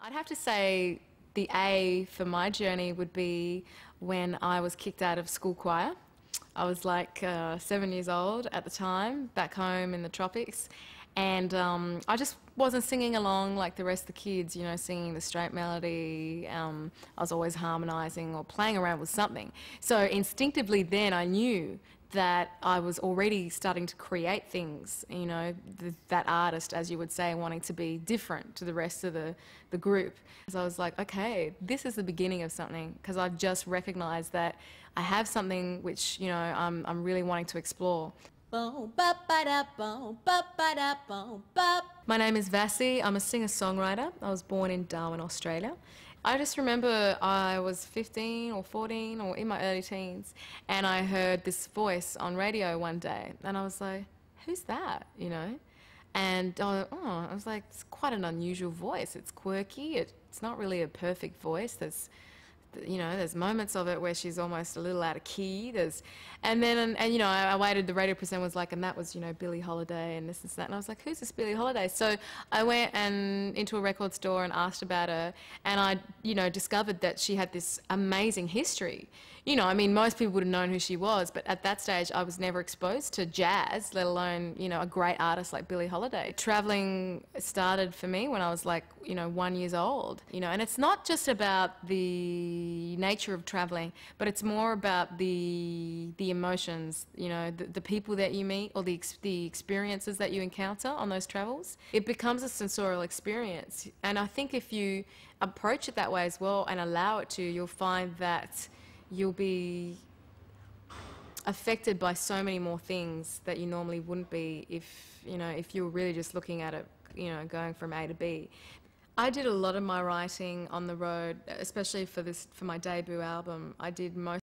I'd have to say the A for my journey would be when I was kicked out of school choir. I was like 7 years old at the time, back home in the tropics, and I just wasn't singing along like the rest of the kids, you know, singing the straight melody. I was always harmonising or playing around with something. So instinctively then I knew that I was already starting to create things, you know, that artist, as you would say, wanting to be different to the rest of the group. So I was like, okay, this is the beginning of something, because I've just recognised that I have something which, you know, I'm really wanting to explore. My name is Vassy. I'm a singer-songwriter. I was born in Darwin, Australia. I just remember I was 15 or 14 or in my early teens, and I heard this voice on radio one day, and I was like, who's that, you know? And I was like, it's quite an unusual voice. It's quirky. It's not really a perfect voice. There's moments of it where she's almost a little out of key. And you know, I waited, the radio presenter was like, and that was, you know, Billie Holiday and this and that. And I was like, who's this Billie Holiday? So I went into a record store and asked about her, and I, you know, discovered that she had this amazing history. You know, I mean, most people would have known who she was, but at that stage I was never exposed to jazz, let alone, you know, a great artist like Billie Holiday. Travelling started for me when I was like, you know, 1 year old. You know, and it's not just about the nature of travelling, but it's more about the emotions, you know, the people that you meet, or the experiences that you encounter on those travels. It becomes a sensorial experience, and I think if you approach it that way as well and allow it to, you'll find that you'll be affected by so many more things that you normally wouldn't be if, you know, if you were really just looking at it, you know, going from A to B. I did a lot of my writing on the road, especially for my debut album. I did most